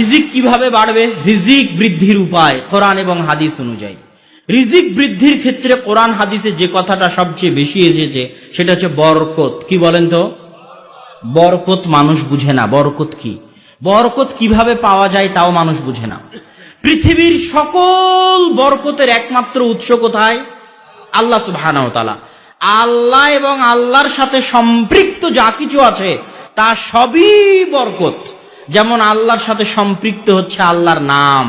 রিজিক কিভাবে বাড়বে, রিজিক বৃদ্ধির উপায় কোরআন এবং হাদিস অনুযায়ী। রিজিক বৃদ্ধির ক্ষেত্রে কোরআন হাদিসে যে কথাটা সবচেয়ে বেশি এসেছে সেটা হচ্ছে বরকত। কি বলেন তো? বরকত মানুষ বুঝে না। বরকত কি, বরকত কিভাবে পাওয়া যায় তাও মানুষ বুঝে না। পৃথিবীর সকল বরকতের একমাত্র উৎস কোথায়? আল্লাহ সুবহানাহু ওয়া তাআলা। আল্লাহ এবং আল্লাহর সাথে সম্পৃক্ত যা কিছু আছে তা সবই বরকত। যেমন আল্লাহর সাথে সম্পৃক্ত হচ্ছে আল্লাহর নাম।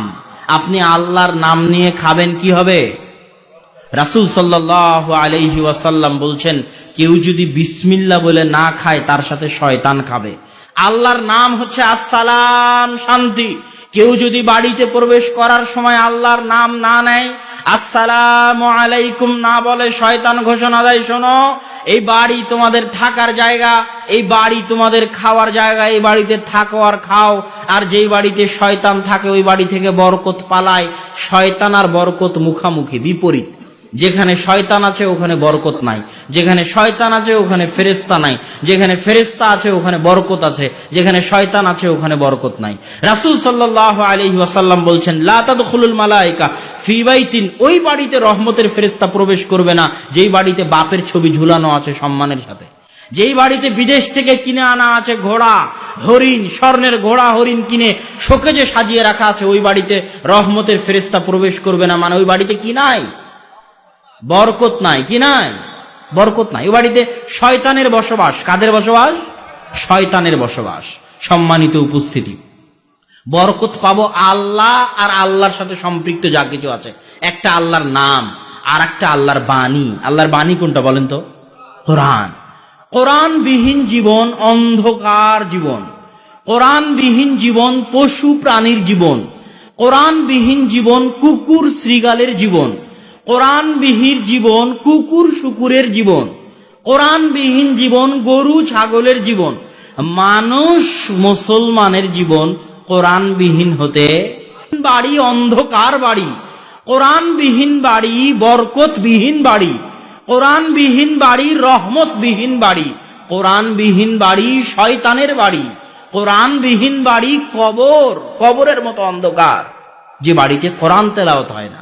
আপনি আল্লাহর নাম নিয়ে খাবেন, কি হবে? রাসূল সাল্লাল্লাহু আলাইহি ওয়াসাল্লাম বলছেন, কেউ যদি বিসমিল্লাহ বলে না খায় তার সাথে শয়তান খাবে। আল্লাহর নাম হচ্ছে আসসালাম, শান্তি। কেউ যদি বাড়িতে প্রবেশ করার সময় আল্লাহর নাম না নেয়, আসসালামু আলাইকুম না বলে, শয়তান ঘোষণা দেয়, শোনো, এই বাড়ি তোমাদের থাকার জায়গা, এই বাড়ি তোমাদের খাওয়ার জায়গা, এই বাড়িতে থাকো আর খাও। আর যেই বাড়িতে শয়তান থাকে ওই বাড়ি থেকে বরকত পালায়। শয়তান আর বরকত মুখামুখি, বিপরীত। যেখানে শয়তান আছে ওখানে বরকত নাই, যেখানে শয়তান আছে ওখানে ফেরেশতা নাই, যেখানে ফেরেশতা আছে ওখানে বরকত আছে, যেখানে শয়তান আছে ওখানে বরকত নাই। রাসূল সাল্লাল্লাহু আলাইহি ওয়াসাল্লাম বলছেন, লা তাদখুলুল মালায়েকা ফি বাইতিন, ওই বাড়িতে রহমতের ফেরেশতা প্রবেশ করবে না যেই বাড়িতে বাপের ছবি ঝুলানো আছে সম্মানের সাথে, যেই বাড়িতে বিদেশ থেকে কিনে আনা আছে ঘোড়া হরিণ, স্বর্ণের ঘোড়া হরিণ কিনে শোকেজে সাজিয়ে রাখা আছে, ওই বাড়িতে রহমতের ফেরেশতা প্রবেশ করবে না। মানে ওই বাড়িতে কি নাই? বরকত নাই। কি নাই? বরকত নাই। ওই বাড়িতে শয়তানের বসবাস। কাদের বসবাস? শয়তানের বসবাস। সম্মানিত উপস্থিতি, বরকত পাবো আল্লাহ আর আল্লাহর সাথে সম্পৃক্ত যা কিছু আছে। একটা আল্লাহর নাম আর একটা আল্লাহর বাণী। আল্লাহর বাণী কোনটা বলেন তো? কোরআন। কোরআনবিহীন জীবন অন্ধকার জীবন। কোরআনবিহীন জীবন পশু প্রাণীর জীবন। কোরআনবিহীন জীবন কুকুর শৃগালের জীবন। কোরআনবিহীন জীবন কুকুর শুকুরের জীবন। কোরআনবিহীন জীবন গরু ছাগলের জীবন। মানুষ মুসলমানের জীবন কোরআনবিহীন হতে বাড়ি অন্ধকার বাড়ি। কোরআনবিহীন বাড়ি বরকতবিহীন বাড়ি। কোরআনবিহীন বাড়ি রহমতবিহীন বাড়ি। কোরআনবিহীন বাড়ি শয়তানের বাড়ি। কোরআনবিহীন বাড়ি কবর, কবরের মতো অন্ধকার, যে বাড়িতে কোরআন তেলাওয়াত হয় না।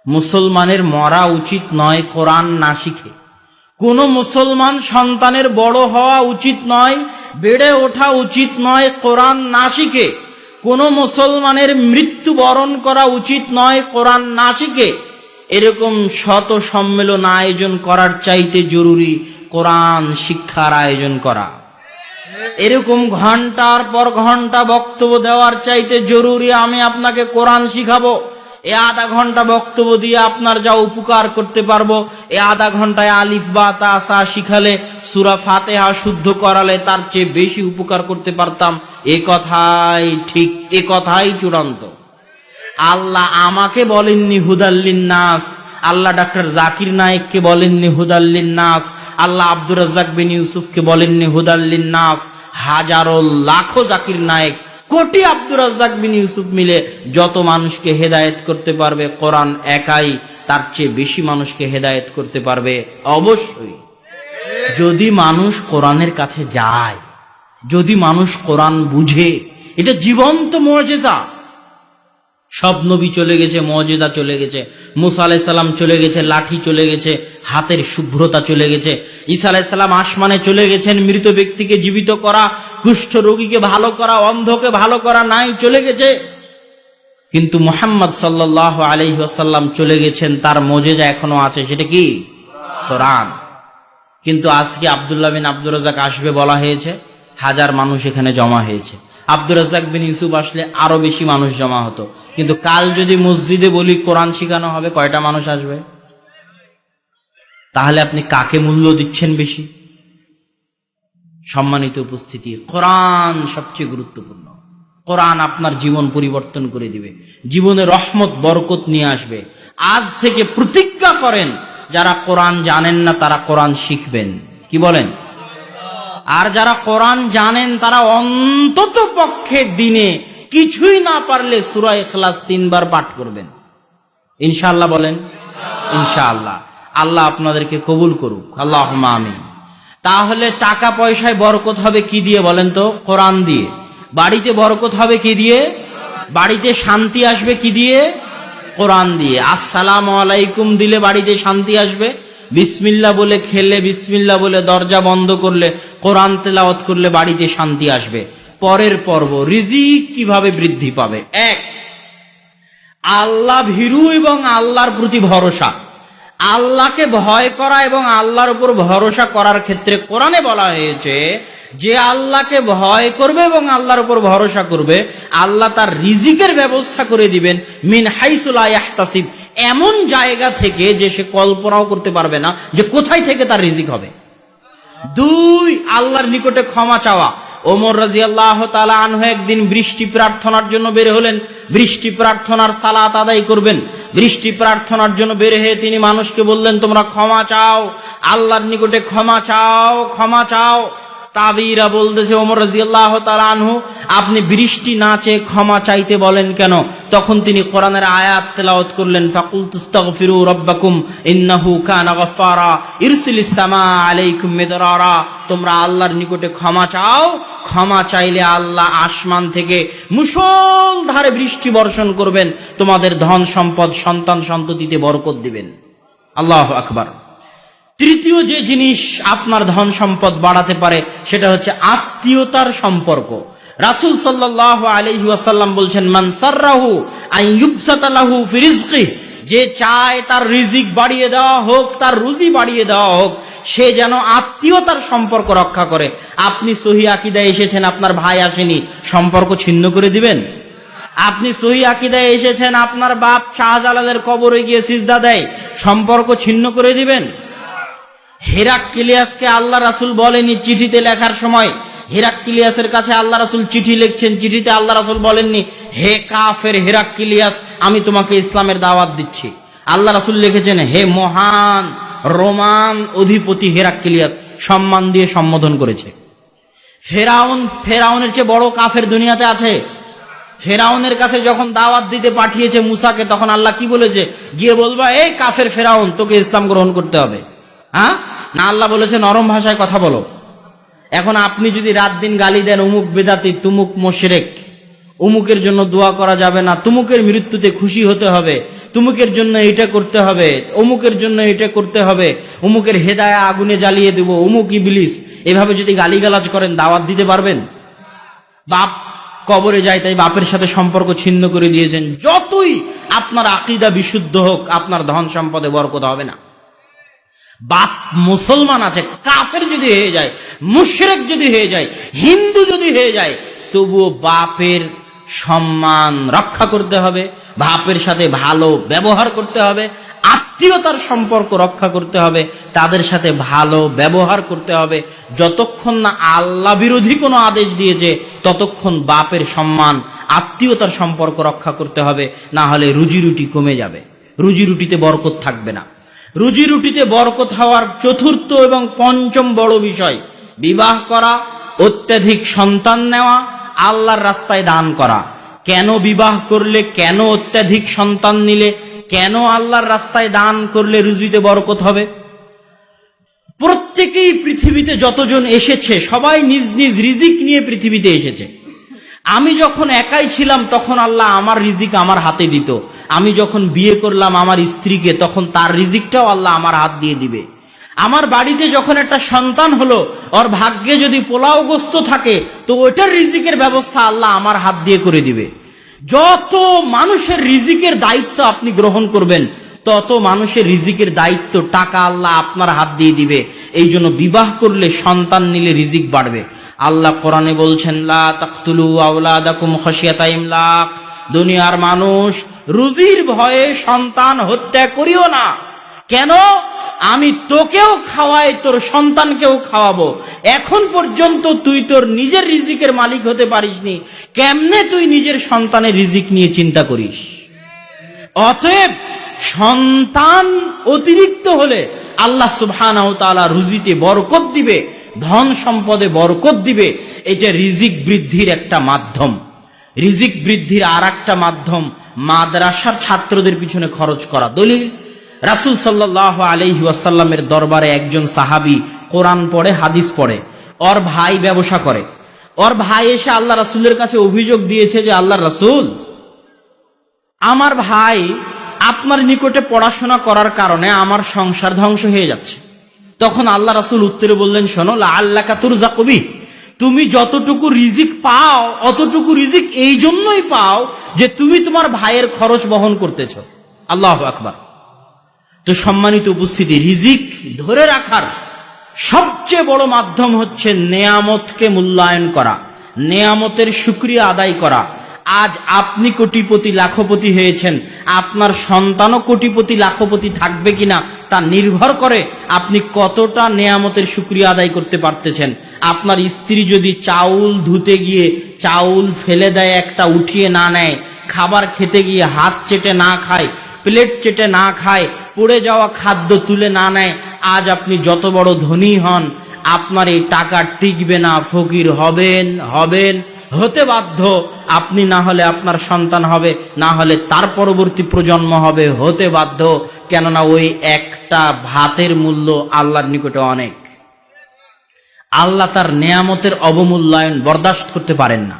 মুসলমানের মরা উচিত নয় কোরআন না শিখে। কোন মুসলমান সন্তানের বড় হওয়া উচিত নয়, বেড়ে ওঠা উচিত নয় কোরআন না শিখে। কোন মুসলমানের মৃত্যুবরণ করা উচিত নয় কোরআন না শিখে। এরকম শত সম্মেলন আয়োজন করার চাইতে জরুরি কোরআন শিক্ষার আয়োজন করা। এরকম ঘন্টার পর ঘন্টা বক্তব্য দেওয়ার চাইতে জরুরি আমি আপনাকে কোরআন শিখাবো। এ আধা ঘন্টা বক্তব্য দিয়ে আপনার যা উপকার করতে পারবো, এ আধা ঘন্টায় আলিফ বা তা সা শিখালে, সূরা ফাতিহা শুদ্ধ করালে তার চেয়ে বেশি উপকার করতে পারতাম। এ কথাই ঠিক, এ কথাই চূড়ান্ত। আল্লাহ আমাকে বলেননি হুদাল্লিন নাস, আল্লাহ ডাক্তার জাকির নায়েককে বলেননি হুদাল্লিন নাস, আল্লাহ আব্দুর রাজ্জাক বিন ইউসুফকে বলেননি হুদাল্লিন নাস। হাজারো লাখো জাকির নায়েক, কোটি আব্দুর রাজ্জাক বিন ইউসুফ মিলে যত মানুষকে হেদায়েত করতে পারবে, কোরআন একাই তার চেয়ে বেশি মানুষকে হেদায়েত করতে পারবে। অবশ্যই যদি মানুষ কোরআনের কাছে যায়, যদি মানুষ কোরআন বুঝে, এটা জীবন্ত মুজিজা। সব নবী চলে গেছে, মুজিজা চলে গেছে। মুসা আলাইহিস সালাম চলে গেছে, লাঠি চলে গেছে, হাতের শুভ্রতা চলে গেছে। ঈসা আলাইহিস সালাম আসমানে চলে গেছেন, মৃত ব্যক্তিকে জীবিত করা, কুষ্ঠ রোগীকে ভালো করা, অন্ধকে ভালো করা নাই, চলে গেছে। কিন্তু মুহাম্মদ সাল্লাল্লাহু আলাইহি ওয়াসাল্লাম চলে গেছেন, তার মুজিজা এখনো আছে। সেটা কি? কোরআন। কিন্তু আজকে আব্দুল্লাহ বিন আব্দুর রাজ্জাক আসবে বলা হয়েছে, হাজার মানুষ এখানে জমা হয়েছে। আব্দুর রাজ্জাক বিন ইউসুফ আসলে আরো বেশি মানুষ জমা হতো। কিন্তু কাল যদি মসজিদে বলি কোরআন শিখানো হবে, কয়টা মানুষ আসবে? তাহলে আপনি কাকে মূল্য দিচ্ছেন বেশি? সম্মানিত উপস্থিতি, কোরআন সবচেয়ে গুরুত্বপূর্ণ। কোরআন আপনার জীবন পরিবর্তন করে দিবে, জীবনে রহমত বরকত নিয়ে আসবে। আজ থেকে প্রতিজ্ঞা করেন, যারা কোরআন জানেন না তারা কোরআন শিখবেন। কি বলেন? আর যারা কোরআন জানেন তারা অন্তত পক্ষে দিনে কিছুই না পারলে সূরা ইখলাস 3 বার পাঠ করবেন। ইনশাআল্লাহ বলেন ইনশাআল্লাহ। আল্লাহ আপনাদেরকে কবুল করুক, আল্লাহুম্মা আমিন। তাহলে টাকা পয়সায় বরকত হবে কি দিয়ে বলেন তো? কোরআন দিয়ে। বাড়িতে বরকত হবে কি দিয়ে? বাড়িতে শান্তি আসবে কি দিয়ে? কোরআন দিয়ে। আসসালামু আলাইকুম দিলে বাড়িতে শান্তি আসবে। বিসমিল্লাহ বলে খেলে, বিসমিল্লাহ বলে দরজা বন্ধ করলে, কোরআন তেলাওয়াত করলে বাড়িতে শান্তি আসবে। পরের পর্ব, রিজিক কিভাবে বৃদ্ধি পাবে। এক, আল্লাহ ভীরু এবং আল্লাহর প্রতি ভরসা। আল্লাহকে ভয় করা এবং আল্লাহর উপর ভরসা করার ক্ষেত্রে কোরআনে বলা হয়েছে যে আল্লাহকে ভয় করবে এবং আল্লাহর উপর ভরসা করবে, আল্লাহ তার রিজিকের ব্যবস্থা করে দিবেন মিন হাইসু লা ইয়াহতাসিব, এমন জায়গা থেকে যে সে কল্পনাও করতে পারবে না যে কোথায় থেকে তার রিজিক হবে। দুই, আল্লাহর নিকটে ক্ষমা চাওয়া। ওমর রাদিয়াল্লাহু তাআলা আনহু একদিন বৃষ্টি প্রার্থনার জন্য বের হলেন। বৃষ্টি প্রার্থনার সালাত আদায় করবেন। বৃষ্টি প্রার্থনার জন্য বের হয়ে তিনি মানুষকে বললেন, তোমরা ক্ষমা চাও, আল্লাহর নিকটে ক্ষমা চাও, ক্ষমা চাও। তাবিরা বলতেছে, ওমর রাদিয়াল্লাহু তাআলা আনহু, আপনি বৃষ্টি না চেয়ে ক্ষমা চাইতে বলেন কেন? তখন তিনি কোরআনের আয়াত তেলাওয়াত করলেন, ফাকুলতুস্তাগফিরু রাব্বাকুম ইন্নাহু কানা গাফফারা ইরসিলিস সামা আলাইকুম মিদরারা। তোমরা আল্লাহর নিকটে ক্ষমা চাও, ক্ষমা চাইলে আল্লাহ আসমান থেকে মুষলধারে বৃষ্টি বর্ষণ করবেন, তোমাদের ধন সম্পদ সন্তান সন্ততিতে বরকত দিবেন। আল্লাহু আকবার। তৃতীয় যে জিনিস আপনার ধন সম্পদ বাড়াতে পারে সেটা হচ্ছে আত্মীয়তার সম্পর্ক। রাসূল সাল্লাল্লাহু আলাইহি ওয়াসাল্লাম বলছেন, মান সাররাহু আন ইউবসাতা লাহু ফি রিজকিহি, যে চায় তার রিজিক বাড়িয়ে দেওয়া হোক, তার রুজি বাড়িয়ে দেওয়া হোক, সে যেন আত্মীয়তার সম্পর্ক রক্ষা করে। আপনি সহি আকীদায় এসেছেন, আপনার ভাই আসেনি, সম্পর্ক ছিন্ন করে দিবেন? আপনি সহি আকীদায় এসেছেন, আপনার বাপ শাহজালালের কবরে গিয়ে সিজদা দেয়, সম্পর্ক ছিন্ন করে দিবেন? হেরাক্লিয়াসকে আল্লাহ রাসূল বলেনি চিঠিতে লেখার সময়, হেরাক্লিয়াসের কাছে আল্লাহ রাসূল চিঠি লিখছেন, চিঠিতে আল্লাহ রাসূল বলেননি, হে কাফের হেরাক্লিয়াস, আমি তোমাকে ইসলামের দাওয়াত দিচ্ছি। আল্লাহ রাসূল লিখেছেন, হে মহান রোমান অধিপতি হেরাক্লিয়াস, সম্মান দিয়ে সম্বোধন করেছে। ফেরাউনের চেয়ে বড় কাফের দুনিয়াতে আছে? ফেরাউনের কাছে যখন দাওয়াত দিতে পাঠিয়েছে মুসাকে, তখন আল্লাহ কি বলেছে? গিয়ে বলবা, এই কাফের ফেরাউন, তোকে ইসলাম গ্রহণ করতে হবে। হ্যাঁ না, আল্লাহ বলেছে নরম ভাষায় কথা বলো। এখন আপনি যদি রাত দিন গালি দেন, উমুক বেদাতি, তুমুক মুশরিক, উমুকের জন্য দোয়া করা যাবে না, তুমুকের মৃত্যুতে খুশি হতে হবে, তুমুকের জন্য এটা করতে হবে, অমুকের জন্য এটা করতে হবে, উমুকের হেদায়া আগুনে জ্বালিয়ে দেব, উমুক ইবলিস, এভাবে যদি গালিগালাজ করেন, দাওয়াত দিতে পারবেন? বাপ কবরে যায় তাই বাপের সাথে সম্পর্ক ছিন্ন করে দিয়েছেন। যতই আপনার আকীদা বিশুদ্ধ হোক, আপনার ধন সম্পদে বরকত হবে না। বাপ মুসলমান আছে, কাফের যদি হয়ে যায়, মুশরিক যদি হয়ে যায়, হিন্দু যদি হয়ে যায়, তবুও বাপের সম্মান রক্ষা করতে হবে, বাপের সাথে ভালো ব্যবহার করতে হবে, আত্মীয়তার সম্পর্ক রক্ষা করতে হবে, তাদের সাথে ভালো ব্যবহার করতে হবে। যতক্ষণ না আল্লাহ বিরোধী কোনো আদেশ দিয়েছে, ততক্ষণ বাপের সম্মান, আত্মীয়তার সম্পর্ক রক্ষা করতে হবে, না হলে রুজি রুটি কমে যাবে, রুজি রুটিতে বরকত থাকবে না। রুজি রুটিতে বরকত হওয়ার চতুর্থ এবং পঞ্চম বড় বিষয়, বিবাহ করা, অত্যাধিক সন্তান নেওয়া, আল্লাহর রাস্তায় দান করা। কেন বিবাহ করলে, কেন অত্যাধিক সন্তান নিলে, কেন আল্লাহর রাস্তায় দান করলে রুজিতে বরকত হবে? প্রত্যেকেই পৃথিবীতে যতজন এসেছে সবাই নিজ নিজ রিজিক নিয়ে পৃথিবীতে এসেছে। আমি যখন একাই ছিলাম তখন আল্লাহ আমার রিজিক আমার হাতে দিত। আমি যখন বিয়ে করলাম আমার স্ত্রীকে, তখন তার রিজিকটাও আল্লাহ আমার হাত দিয়ে দিবে। আমার বাড়িতে যখন একটা সন্তান হলো, ওর ভাগ্যে যদি পোলাও গোস্ত থাকে, তো ওইটার রিজিকের ব্যবস্থা আল্লাহ আমার হাত দিয়ে করে দিবে। যত মানুষের রিজিকের দায়িত্ব আপনি গ্রহণ করবেন, তত মানুষের রিজিকের দায়িত্ব, টাকা আল্লাহ আপনার হাত দিয়ে দিবে। এই জন্য বিবাহ করলে, সন্তান নিলে রিজিক বাড়বে। আল্লাহ কোরআনে বলছেন, লা তাকতুলু আওলাদাকুম খাশিয়াতা ইমলাক, দুনিয়ার মানুষ রুজির ভয়ে সন্তান হত্যা করিও না। কেন? আমি তোকেও খাওয়াই, তোর সন্তানকেও খাওয়াবো। এখন পর্যন্ত তুই তোর নিজের রিজিকের মালিক হতে পারিসনি, কেমনে তুই নিজের সন্তানের রিজিক নিয়ে চিন্তা করিস? অতএব সন্তান অতিরিক্ত হলে আল্লাহ সুবহানাহু ওয়া তাআলা রুজিতে বরকত দিবে, ধন সম্পদে বরকত দিবে। এটা রিজিক বৃদ্ধির একটা মাধ্যম। রিজিক বৃদ্ধির আর একটা মাধ্যম মাদ্রাসার ছাত্রদের পিছনে খরচ করা। দলিল, রাসূল সাল্লাল্লাহু আলাইহি ওয়াসাল্লামের দরবারে একজন সাহাবী কোরআন পড়ে, হাদিস পড়ে, ওর ভাই ব্যবসা করে। ওর ভাই এসে আল্লাহ রাসূলের কাছে অভিযোগ দিয়েছে যে আল্লাহ রাসূল, আমার ভাই আপনার নিকটে পড়াশোনা করার কারণে আমার সংসার ধ্বংস হয়ে যাচ্ছে। তখন আল্লাহ রাসূল উত্তরে বললেন, শোনো, লাআল্লাকা তুরযাকু বিহি, তুমি যতটুকু রিজিক পাও অতটুকু রিজিক এই জন্যই পাও যে তুমি তোমার ভাইয়ের খরচ বহন করতেছো। আল্লাহু আকবার। তো সম্মানিত উপস্থিতি, রিজিক ধরে রাখার সবচেয়ে বড় মাধ্যম হচ্ছে নেয়ামতকে মূল্যায়ন করা, নেয়ামতের শুকরিয়া আদায় করা। আজ আপনি কোটিপতি লাখপতি হয়েছেন, আপনার সন্তানও কোটিপতি লাখপতি থাকবে কিনা তা নির্ভর করে আপনি কতটা নেয়ামতের শুকরিয়া আদায় করতে পারতেছেন। আপনার স্ত্রী যদি চাউল ধুতে গিয়ে চাউল ফেলে দেয়, একটা উঠিয়ে না নেয়, খাবার খেতে গিয়ে হাত চেটে না খায়, প্লেট চেটে না খায়, পড়ে যাওয়া খাদ্য তুলে না নেয়, আজ আপনি যত বড় ধনী হন, আপনার এই টাকা টিকবে না, ফকির হবেন, হতে বাধ্য। আপনি না হলে আপনার সন্তান হবে, না হলে তার পরবর্তী প্রজন্ম হবে, হতে বাধ্য। কেননা ওই একটা ভাতের মূল্য আল্লাহর নিকটে অনেক। আল্লাহ তার নেয়ামতের অবমূল্যায়ন বরদাস্ত করতে পারেন না।